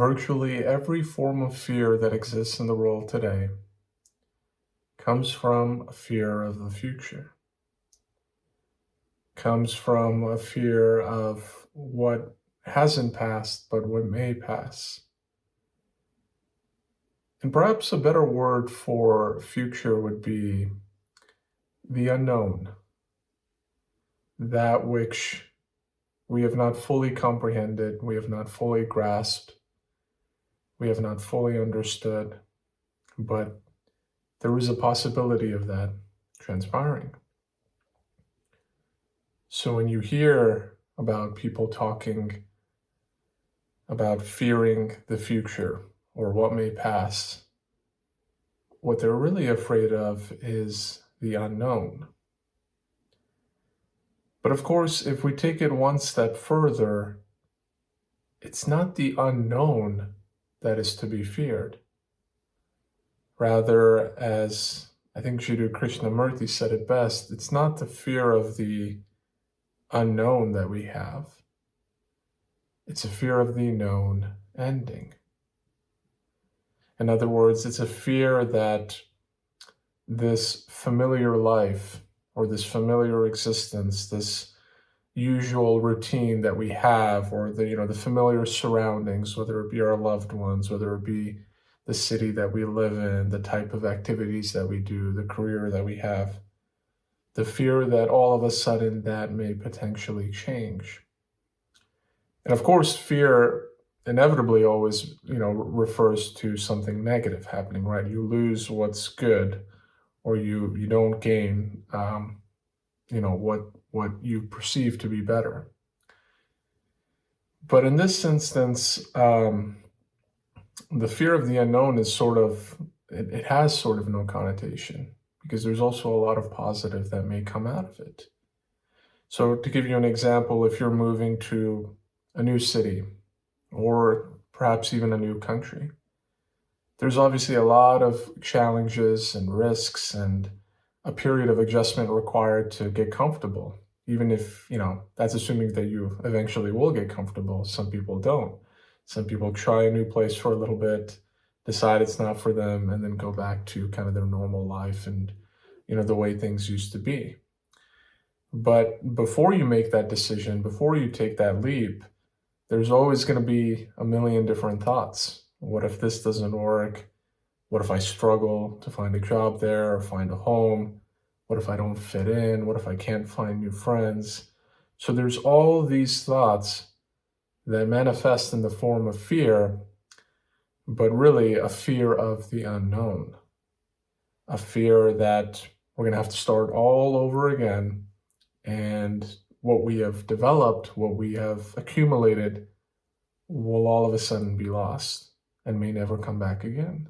Virtually every form of fear that exists in the world today comes from a fear of the future, comes from a fear of what hasn't passed, but what may pass. And perhaps a better word for future would be the unknown, that which we have not fully comprehended, we have not fully grasped, we have not fully understood, but there is a possibility of that transpiring. So when you hear about people talking about fearing the future or what may pass, what they're really afraid of is the unknown. But of course, if we take it one step further, it's not the unknown that is to be feared. Rather, as I think Jiddu Krishnamurti said it best, it's not the fear of the unknown that we have. It's a fear of the known ending. In other words, it's a fear that this familiar life or this familiar existence, this usual routine that we have, or the familiar surroundings, whether it be our loved ones, whether it be the city that we live in, the type of activities that we do, the career that we have, the fear that all of a sudden that may potentially change. And of course, fear inevitably always, refers to something negative happening, right? You lose what's good, or you don't gain, what you perceive to be better. But in this instance, the fear of the unknown is it has sort of no connotation, because there's also a lot of positive that may come out of it. So to give you an example, if you're moving to a new city, or perhaps even a new country, there's obviously a lot of challenges and risks and a period of adjustment required to get comfortable, even if, that's assuming that you eventually will get comfortable. Some people don't. Some people try a new place for a little bit, decide it's not for them, and then go back to kind of their normal life and, the way things used to be. But before you make that decision, before you take that leap, there's always going to be a million different thoughts. What if this doesn't work? What if I struggle to find a job there or find a home? What if I don't fit in? What if I can't find new friends? So there's all these thoughts that manifest in the form of fear, but really a fear of the unknown, a fear that we're going to have to start all over again, and what we have developed, what we have accumulated, will all of a sudden be lost and may never come back again.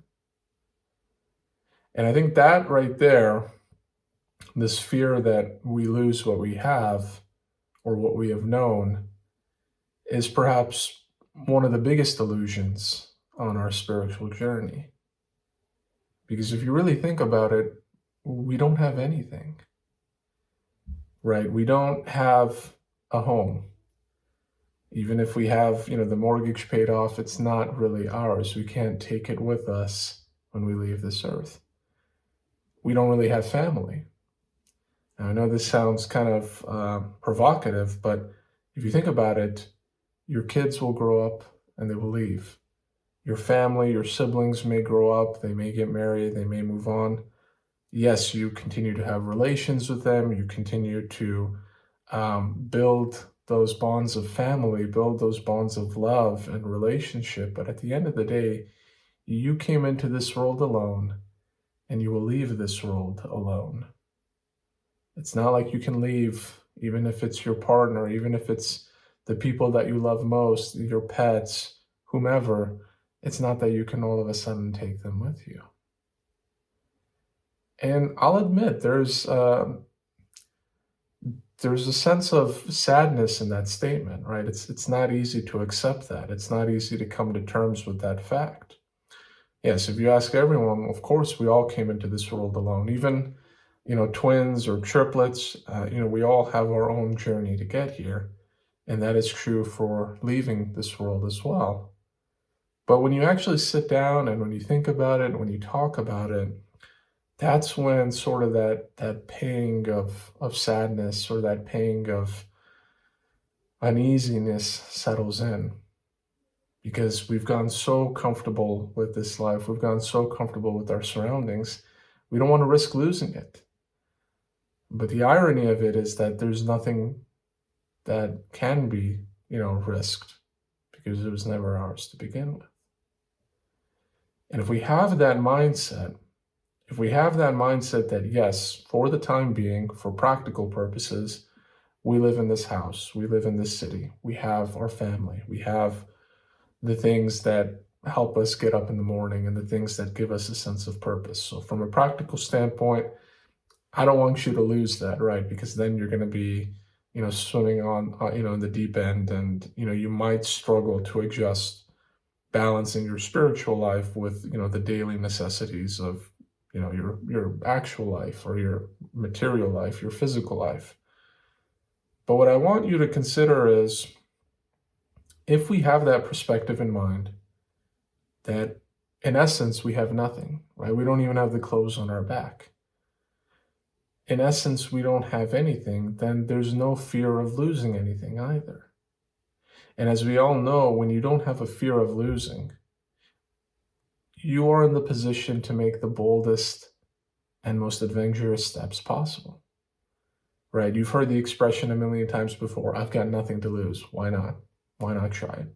And I think that right there, this fear that we lose what we have or what we have known, is perhaps one of the biggest illusions on our spiritual journey. Because if you really think about it, we don't have anything, right? We don't have a home. Even if we have, the mortgage paid off, it's not really ours. We can't take it with us when we leave this earth. We don't really have family. Now, I know this sounds kind of provocative, but if you think about it, your kids will grow up and they will leave. Your family, your siblings may grow up, they may get married, they may move on. Yes, you continue to have relations with them, you continue to build those bonds of family, build those bonds of love and relationship, but at the end of the day, you came into this world alone, and you will leave this world alone. It's not like you can leave, even if it's your partner, even if it's the people that you love most, your pets, whomever. It's not that you can all of a sudden take them with you. And I'll admit, there's a sense of sadness in that statement, right? It's not easy to accept that. It's not easy to come to terms with that fact. Yes, if you ask everyone, of course, we all came into this world alone. Even, twins or triplets, we all have our own journey to get here. And that is true for leaving this world as well. But when you actually sit down and when you think about it, when you talk about it, that's when sort of that pang of sadness or that pang of uneasiness settles in, because we've gotten so comfortable with this life, we've gotten so comfortable with our surroundings, we don't want to risk losing it. But the irony of it is that there's nothing that can be, risked, because it was never ours to begin with. And if we have that mindset, that yes, for the time being, for practical purposes, we live in this house, we live in this city, we have our family, we have the things that help us get up in the morning and the things that give us a sense of purpose. So from a practical standpoint, I don't want you to lose that, right? Because then you're going to be, swimming on, in the deep end, and, you might struggle to adjust balancing your spiritual life with, the daily necessities of, your actual life or your material life, your physical life. But what I want you to consider is, if we have that perspective in mind, that in essence, we have nothing, right? We don't even have the clothes on our back. In essence, we don't have anything, then there's no fear of losing anything either. And as we all know, when you don't have a fear of losing, you are in the position to make the boldest and most adventurous steps possible, right? You've heard the expression a million times before, I've got nothing to lose. Why not? Why not try it,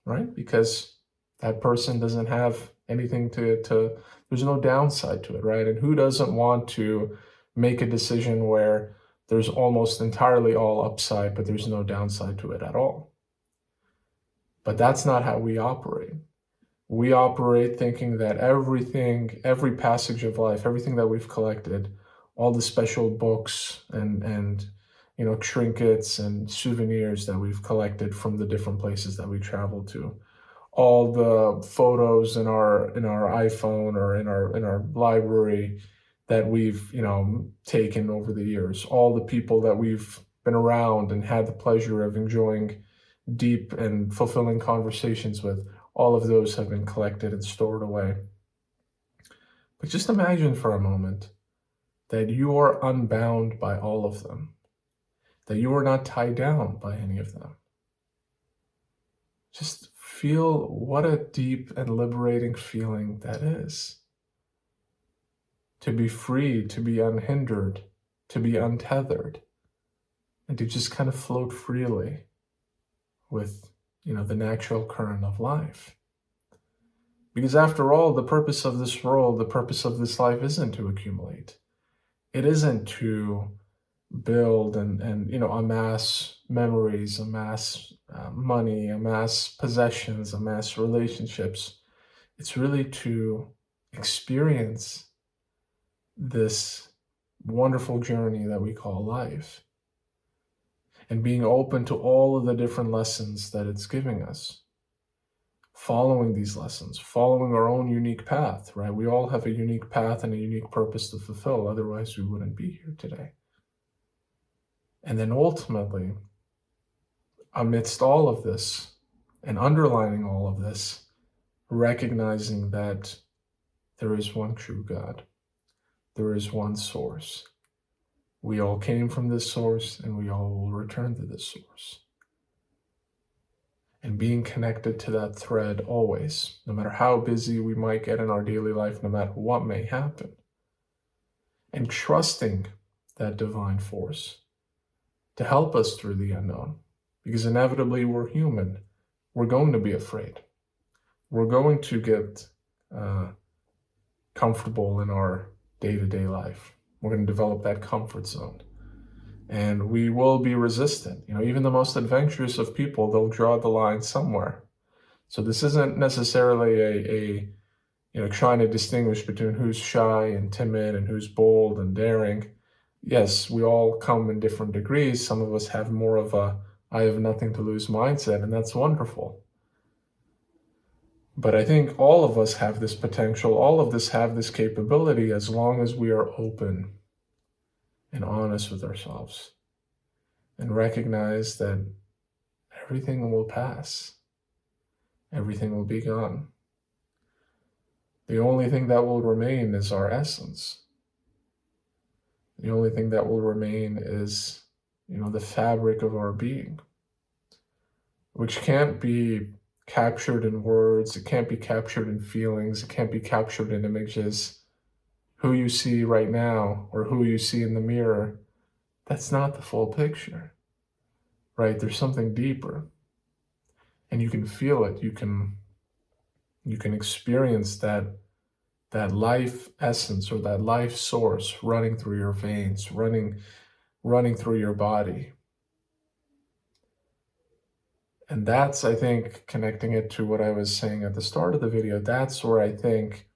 right? Because that person doesn't have anything there's no downside to it, right? And who doesn't want to make a decision where there's almost entirely all upside, but there's no downside to it at all? But that's not how we operate. We operate thinking that everything, every passage of life, everything that we've collected, all the special books and trinkets and souvenirs that we've collected from the different places that we travel to, all the photos in our iPhone or in our library that we've taken over the years, all the people that we've been around and had the pleasure of enjoying deep and fulfilling conversations with, all of those have been collected and stored away. But just imagine for a moment that you are unbound by all of them, that you are not tied down by any of them. Just feel what a deep and liberating feeling that is. To be free, to be unhindered, to be untethered, and to just kind of float freely with, the natural current of life. Because after all, the purpose of this world, the purpose of this life isn't to accumulate. It isn't to build and amass memories, amass money, amass possessions, amass relationships. It's really to experience this wonderful journey that we call life, and being open to all of the different lessons that it's giving us. Following these lessons, following our own unique path, right? We all have a unique path and a unique purpose to fulfill. Otherwise, we wouldn't be here today. And then ultimately, amidst all of this and underlining all of this, recognizing that there is one true God. There is one source. We all came from this source, and we all will return to this source. And being connected to that thread always, no matter how busy we might get in our daily life, no matter what may happen. And trusting that divine force to help us through the unknown. Because inevitably we're human. We're going to be afraid. We're going to get comfortable in our day-to-day life. We're going to develop that comfort zone. And we will be resistant. Even the most adventurous of people, they'll draw the line somewhere. So this isn't necessarily a trying to distinguish between who's shy and timid and who's bold and daring. Yes, we all come in different degrees. Some of us have more of a I have nothing to lose mindset, and that's wonderful. But I think all of us have this potential, all of us have this capability, as long as we are open and honest with ourselves and recognize that everything will pass. Everything will be gone. The only thing that will remain is our essence. The only thing that will remain is, the fabric of our being, which can't be captured in words, it can't be captured in feelings, it can't be captured in images. Who you see right now or who you see in the mirror, that's not the full picture, right? There's something deeper, and you can feel it. You can experience that life essence or that life source running through your veins, running through your body. And that's, I think, connecting it to what I was saying at the start of the video, that's where I think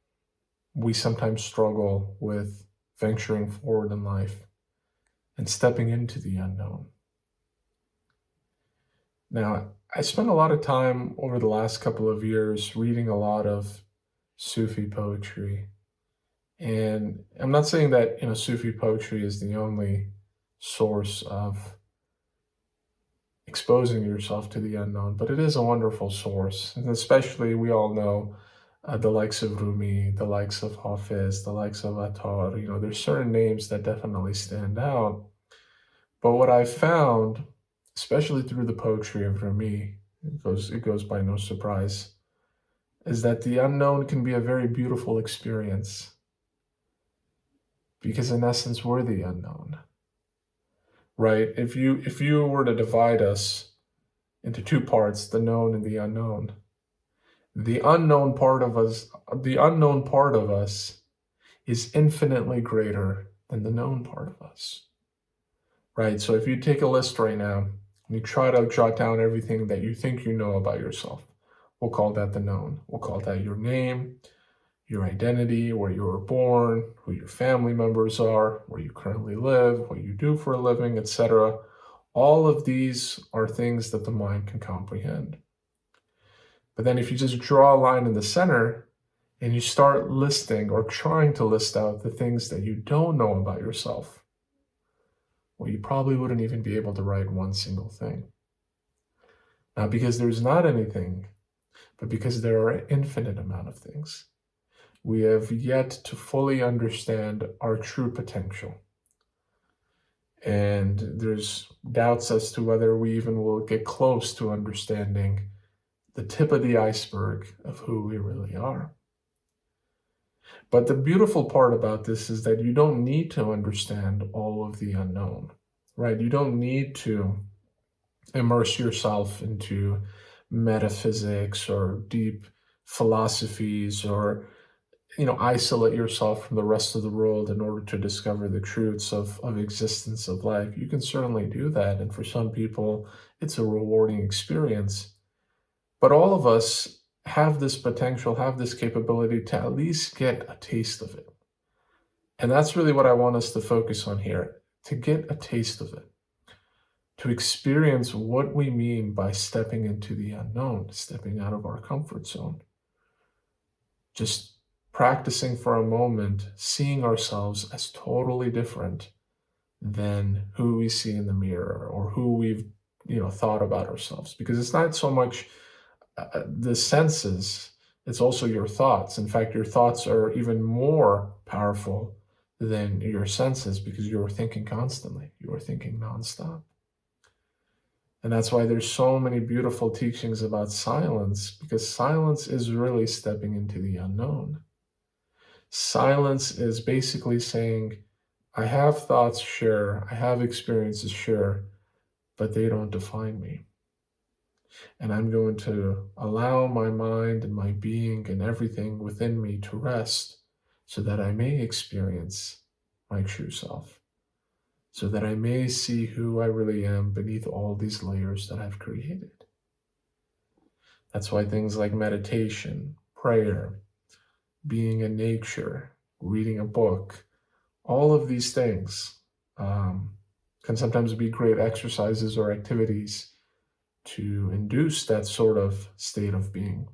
we sometimes struggle with venturing forward in life and stepping into the unknown. Now, I spent a lot of time over the last couple of years reading a lot of Sufi poetry. And I'm not saying that, Sufi poetry is the only source of exposing yourself to the unknown, but it is a wonderful source. And especially, we all know the likes of Rumi, the likes of Hafiz, the likes of Attar. There's certain names that definitely stand out. But what I've found, especially through the poetry of Rumi, it goes by no surprise, is that the unknown can be a very beautiful experience. Because in essence, we're the unknown. Right? If you were to divide us into two parts, the known and the unknown, the unknown part of us is infinitely greater than the known part of us. Right? So if you take a list right now and you try to jot down everything that you think you know about yourself, we'll call that the known. We'll call that your name, your identity, where you were born, who your family members are, where you currently live, what you do for a living, etc. All of these are things that the mind can comprehend. But then if you just draw a line in the center and you start listing or trying to list out the things that you don't know about yourself, well, you probably wouldn't even be able to write one single thing. Not because there's not anything, but because there are an infinite amount of things. We have yet to fully understand our true potential. And there's doubts as to whether we even will get close to understanding the tip of the iceberg of who we really are. But the beautiful part about this is that you don't need to understand all of the unknown, right? You don't need to immerse yourself into metaphysics or deep philosophies or isolate yourself from the rest of the world in order to discover the truths of existence, of life. You can certainly do that. And for some people, it's a rewarding experience. But all of us have this potential, have this capability to at least get a taste of it. And that's really what I want us to focus on here, to get a taste of it, to experience what we mean by stepping into the unknown, stepping out of our comfort zone. Just practicing for a moment, seeing ourselves as totally different than who we see in the mirror or who we've, thought about ourselves. Because it's not so much the senses, it's also your thoughts. In fact, your thoughts are even more powerful than your senses because you're thinking constantly, you're thinking nonstop. And that's why there's so many beautiful teachings about silence, because silence is really stepping into the unknown. Silence is basically saying, I have thoughts, sure, I have experiences, sure, but they don't define me. And I'm going to allow my mind and my being and everything within me to rest so that I may experience my true self, so that I may see who I really am beneath all these layers that I've created. That's why things like meditation, prayer, being in nature, reading a book, all of these things can sometimes be great exercises or activities to induce that sort of state of being,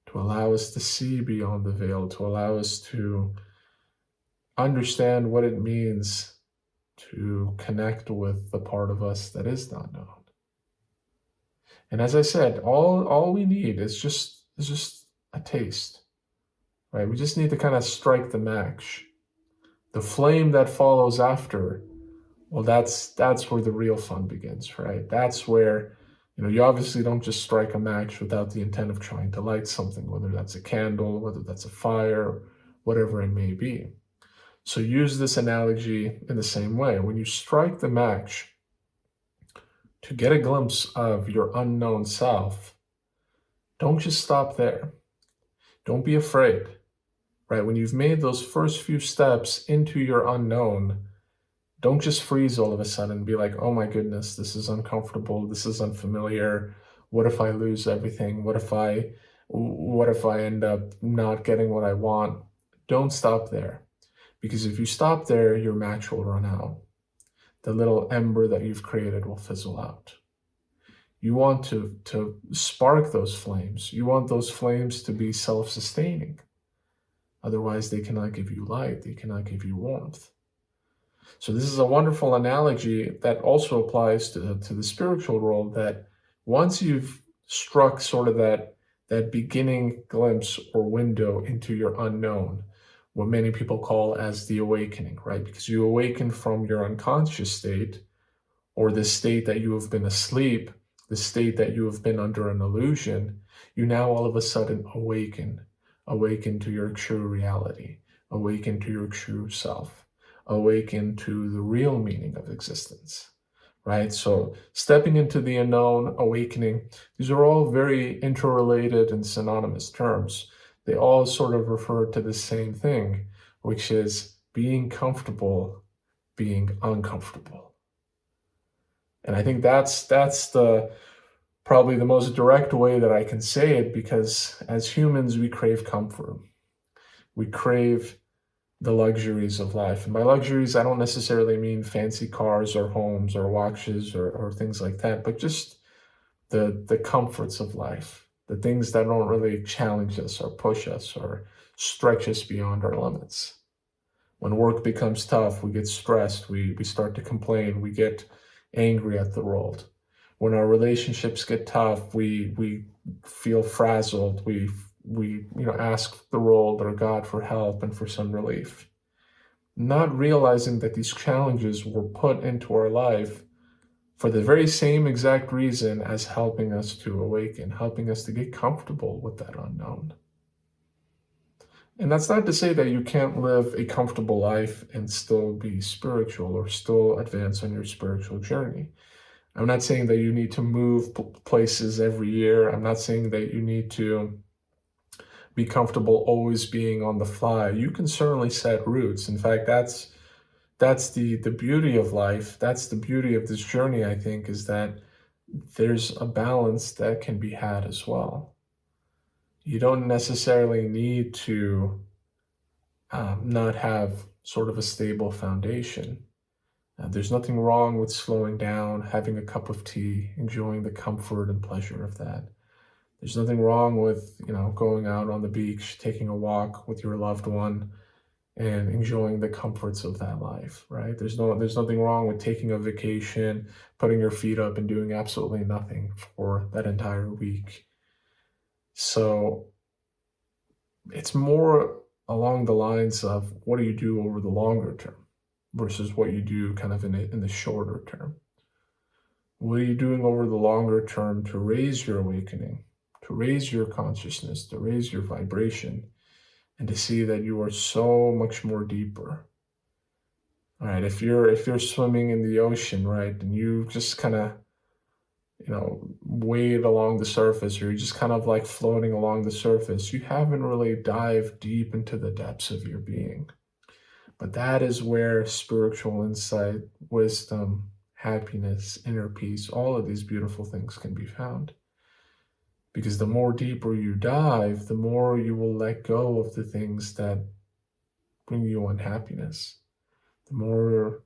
to allow us to see beyond the veil, to allow us to understand what it means to connect with the part of us that is not known. And as I said, all we need is just a taste, right? We just need to kind of strike the match. The flame that follows after, well, that's where the real fun begins, right? That's where, you obviously don't just strike a match without the intent of trying to light something, whether that's a candle, whether that's a fire, whatever it may be. So use this analogy in the same way. When you strike the match to get a glimpse of your unknown self, don't just stop there. Don't be afraid, right? When you've made those first few steps into your unknown, don't just freeze all of a sudden and be like, oh my goodness, this is uncomfortable, this is unfamiliar. What if I lose everything? What if I end up not getting what I want? Don't stop there. Because if you stop there, your match will run out. The little ember that you've created will fizzle out. You want to spark those flames. You want those flames to be self-sustaining. Otherwise, they cannot give you light. They cannot give you warmth. So this is a wonderful analogy that also applies to the spiritual world, that once you've struck sort of that beginning glimpse or window into your unknown, what many people call as the awakening, right? Because you awaken from your unconscious state, or the state that you have been asleep, the state that you have been under an illusion. You now all of a sudden awaken to your true reality, awaken to your true self, awaken to the real meaning of existence, right? So stepping into the unknown, awakening, these are all very interrelated and synonymous terms. They all sort of refer to the same thing, which is being comfortable, being uncomfortable. And I think that's probably the most direct way that I can say it, because as humans, we crave comfort. We crave the luxuries of life. And by luxuries, I don't necessarily mean fancy cars or homes or watches or things like that, but just the comforts of life, the things that don't really challenge us or push us or stretch us beyond our limits. When work becomes tough, we get stressed, we start to complain, we get angry at the world. When our relationships get tough, we feel frazzled, we ask the world or God for help and for some relief. Not realizing that these challenges were put into our life for the very same exact reason as helping us to awaken, helping us to get comfortable with that unknown. And that's not to say that you can't live a comfortable life and still be spiritual or still advance on your spiritual journey. I'm not saying that you need to move places every year. I'm not saying that you need to be comfortable always being on the fly. You can certainly set roots. In fact, that's the beauty of life. That's the beauty of this journey, I think, is that there's a balance that can be had as well. You don't necessarily need to not have sort of a stable foundation. There's nothing wrong with slowing down, having a cup of tea, enjoying the comfort and pleasure of that. There's nothing wrong with, going out on the beach, taking a walk with your loved one and enjoying the comforts of that life, right? There's nothing wrong with taking a vacation, putting your feet up and doing absolutely nothing for that entire week. So it's more along the lines of, what do you do over the longer term versus what you do kind of in the shorter term? What are you doing over the longer term to raise your awakening, to raise your consciousness, to raise your vibration, and to see that you are so much more deeper? All right, if you're swimming in the ocean, right, and you just kind of wade along the surface, or you're just kind of like floating along the surface, you haven't really dived deep into the depths of your being. But that is where spiritual insight, wisdom, happiness, inner peace, all of these beautiful things can be found. Because the more deeper you dive, the more you will let go of the things that bring you unhappiness. The more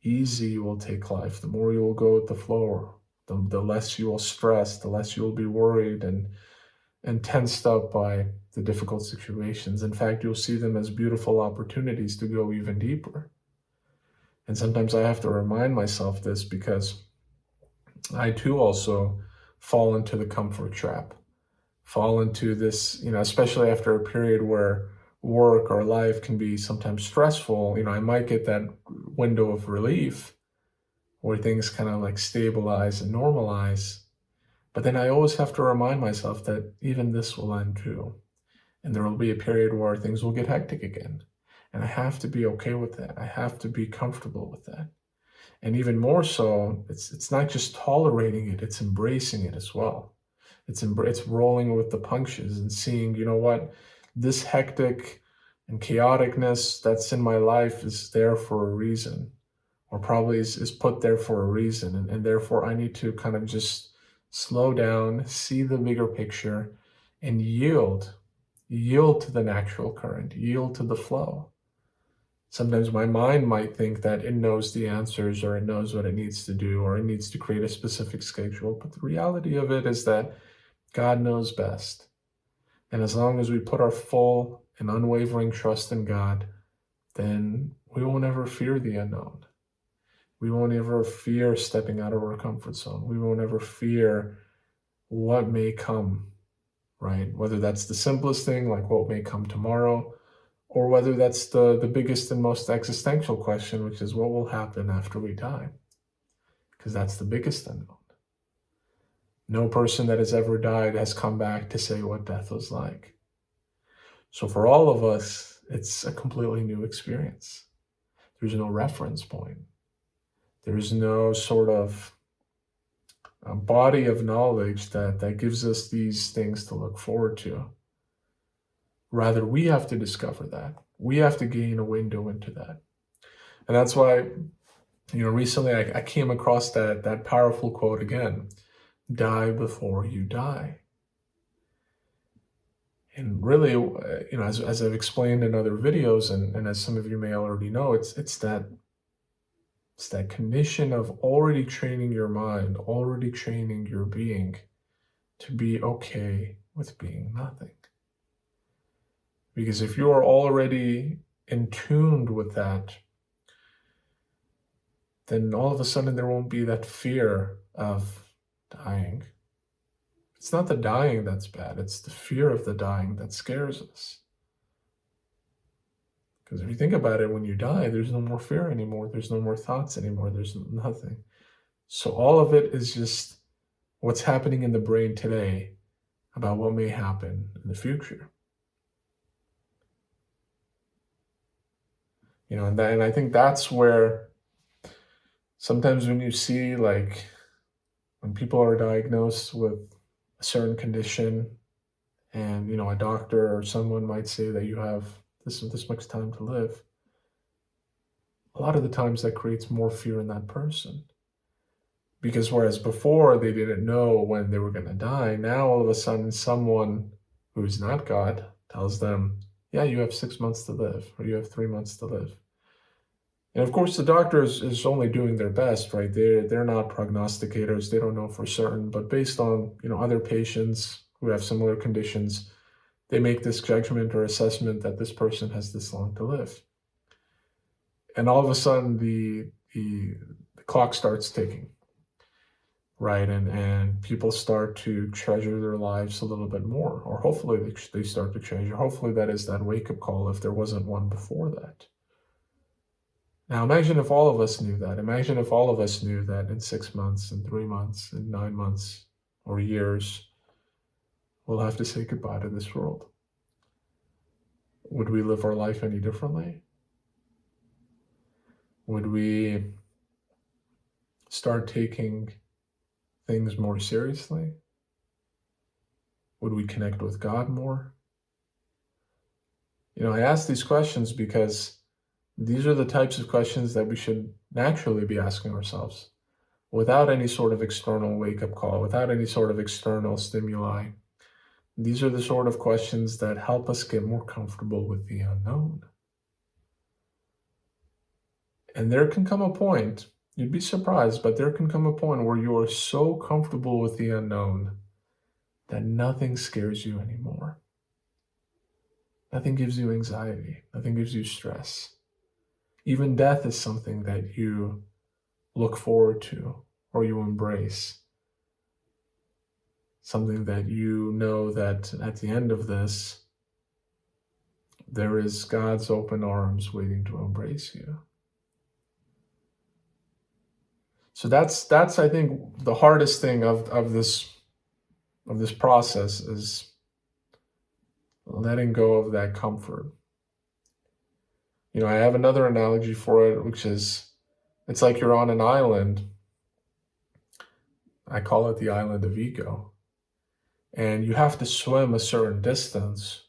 easy you will take life, the more you will go with the flow, the less you will stress, the less you will be worried and tensed up by the difficult situations. In fact, you'll see them as beautiful opportunities to go even deeper. And sometimes I have to remind myself this, because I too also fall into the comfort trap, fall into this, especially after a period where work or life can be sometimes stressful. I might get that window of relief where things kind of like stabilize and normalize. But then I always have to remind myself that even this will end too. And there will be a period where things will get hectic again. And I have to be okay with that. I have to be comfortable with that. And even more so, it's not just tolerating it, it's embracing it as well. It's rolling with the punches and seeing, what, this hectic and chaoticness that's in my life is there for a reason, or probably is put there for a reason. And therefore I need to kind of just slow down, see the bigger picture, and yield to the natural current, yield to the flow. Sometimes my mind might think that it knows the answers, or it knows what it needs to do, or it needs to create a specific schedule. But the reality of it is that God knows best. And as long as we put our full and unwavering trust in God, then we won't ever fear the unknown. We won't ever fear stepping out of our comfort zone. We won't ever fear what may come, right? Whether that's the simplest thing, like what may come tomorrow, or whether that's the biggest and most existential question, which is what will happen after we die? Because that's the biggest unknown. No person that has ever died has come back to say what death was like. So for all of us, it's a completely new experience. There's no reference point. There's no sort of body of knowledge that gives us these things to look forward to. Rather, we have to discover that. We have to gain a window into that. And that's why, recently I came across that powerful quote again: die before you die. And really, as I've explained in other videos, and as some of you may already know, it's that condition of already training your mind, already training your being to be okay with being nothing. Because if you are already in tuned with that, then all of a sudden there won't be that fear of dying. It's not the dying that's bad, it's the fear of the dying that scares us. Because if you think about it, when you die, there's no more fear anymore, there's no more thoughts anymore, there's nothing. So all of it is just what's happening in the brain today about what may happen in the future. And I think that's where sometimes when you see, like, when people are diagnosed with a certain condition, and a doctor or someone might say that you have this much time to live, a lot of the times that creates more fear in that person. Because whereas before they didn't know when they were going to die, now all of a sudden someone who's not God tells them, yeah, you have 6 months to live, or you have 3 months to live. And of course, the doctor is only doing their best, right? They're not prognosticators. They don't know for certain. But based on, other patients who have similar conditions, they make this judgment or assessment that this person has this long to live. And all of a sudden, the clock starts ticking, right? And people start to treasure their lives a little bit more, or hopefully they start to treasure. Hopefully that is that wake-up call if there wasn't one before that. Now, imagine if all of us knew that. Imagine if all of us knew that in 6 months, in 3 months, in 9 months, or years, we'll have to say goodbye to this world. Would we live our life any differently? Would we start taking things more seriously? Would we connect with God more? I ask these questions because these are the types of questions that we should naturally be asking ourselves without any sort of external wake-up call, without any sort of external stimuli. These are the sort of questions that help us get more comfortable with the unknown. And there can come a point, you'd be surprised, but there can come a point where you are so comfortable with the unknown that nothing scares you anymore. Nothing gives you anxiety. Nothing gives you stress. Even death is something that you look forward to or you embrace. something that you know that at the end of this, there is God's open arms waiting to embrace you. So that's I think the hardest thing of this process is letting go of that comfort. I have another analogy for it, which is it's like you're on an island. I call it the island of ego. And you have to swim a certain distance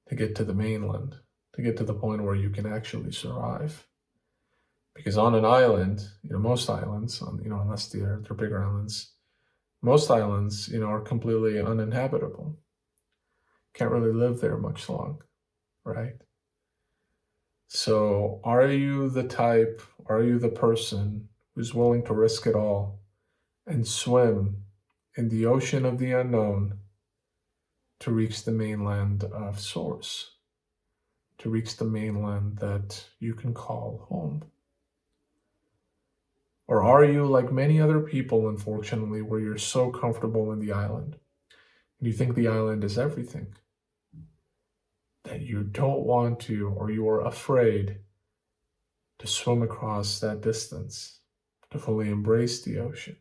to get to the mainland, to get to the point where you can actually survive. Because on an island, most islands, unless they're bigger islands, most islands, are completely uninhabitable. Can't really live there much long, right? So are you the person who's willing to risk it all and swim in the ocean of the unknown to reach the mainland of source, to reach the mainland that you can call home? Or are you like many other people, unfortunately, where you're so comfortable in the island and you think the island is everything, that you don't want to, or you are afraid to swim across that distance, to fully embrace the ocean,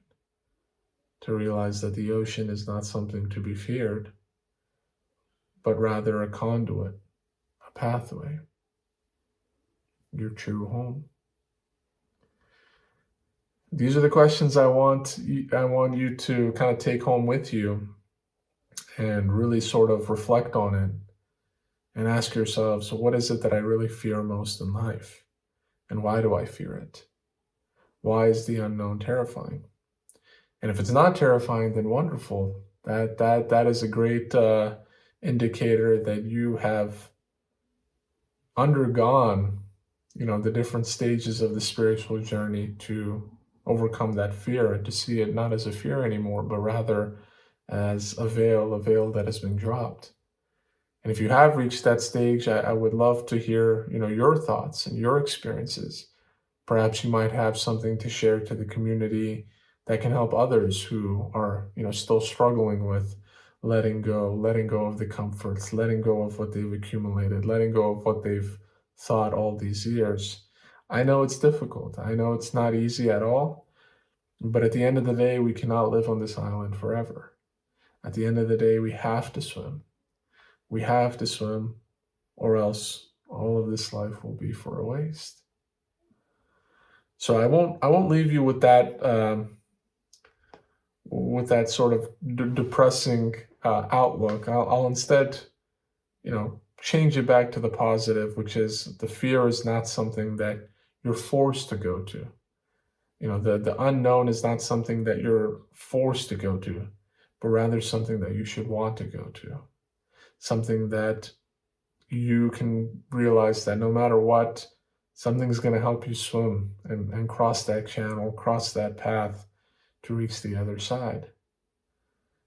to realize that the ocean is not something to be feared, but rather a conduit, a pathway, your true home? These are the questions I want you to kind of take home with you and really sort of reflect on it and ask yourselves, what is it that I really fear most in life? And why do I fear it? Why is the unknown terrifying? And if it's not terrifying, then wonderful. That is a great indicator that you have undergone, the different stages of the spiritual journey to overcome that fear and to see it not as a fear anymore, but rather as a veil that has been dropped. And if you have reached that stage, I would love to hear, your thoughts and your experiences. Perhaps you might have something to share to the community that can help others who are, still struggling with letting go of the comforts, letting go of what they've accumulated, letting go of what they've thought all these years. I know it's difficult. I know it's not easy at all. But at the end of the day, we cannot live on this island forever. At the end of the day, we have to swim. We have to swim, or else all of this life will be for a waste. So I won't leave you with that sort of depressing outlook. I'll instead, change it back to the positive, which is the fear is not something that you're forced to go to. The unknown is not something that you're forced to go to, but rather something that you should want to go to. Something that you can realize that no matter what, something's going to help you swim and cross that channel, cross that path to reach the other side.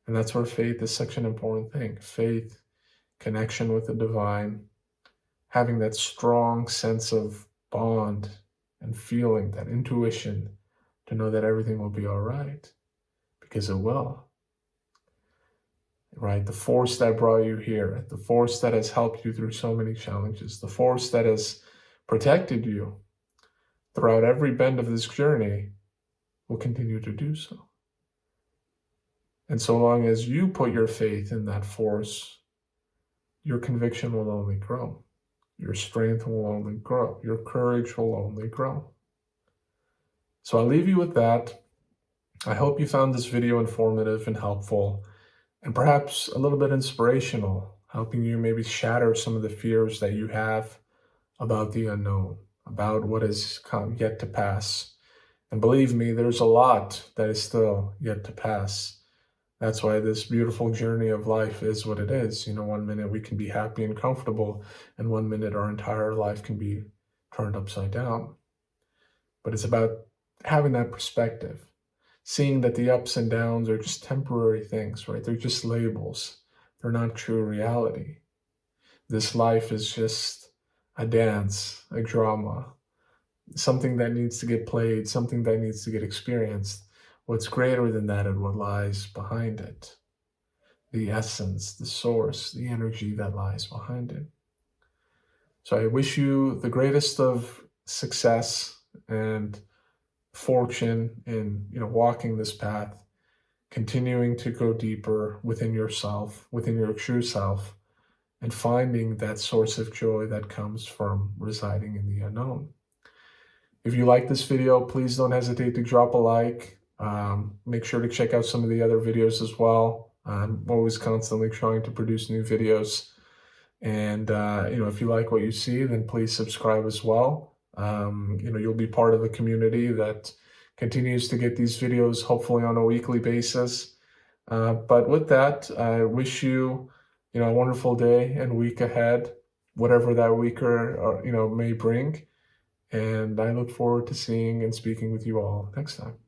And that's where faith is such an important thing. Faith, connection with the divine, having that strong sense of bond and feeling, that intuition to know that everything will be all right, because it will. Right? The force that brought you here, the force that has helped you through so many challenges, the force that has protected you throughout every bend of this journey will continue to do so. And so long as you put your faith in that force, your conviction will only grow. Your strength will only grow. Your courage will only grow. So I'll leave you with that. I hope you found this video informative and helpful, and perhaps a little bit inspirational, helping you maybe shatter some of the fears that you have about the unknown, about what is yet to pass. And believe me, there's a lot that is still yet to pass. That's why this beautiful journey of life is what it is. One minute we can be happy and comfortable, and one minute our entire life can be turned upside down. But it's about having that perspective, seeing that the ups and downs are just temporary things, right? They're just labels. They're not true reality. This life is just a dance, a drama, something that needs to get played, something that needs to get experienced. What's greater than that and what lies behind it. the essence, the source, the energy that lies behind it. So I wish you the greatest of success and fortune in, walking this path, continuing to go deeper within yourself, within your true self, and finding that source of joy that comes from residing in the unknown. If you like this video, please don't hesitate to drop a like. Make sure to check out some of the other videos as well. I'm always constantly trying to produce new videos. And, if you like what you see, then please subscribe as well. You'll be part of a community that continues to get these videos, hopefully on a weekly basis. But with that, I wish you, a wonderful day and week ahead, whatever that week may bring. And I look forward to seeing and speaking with you all next time.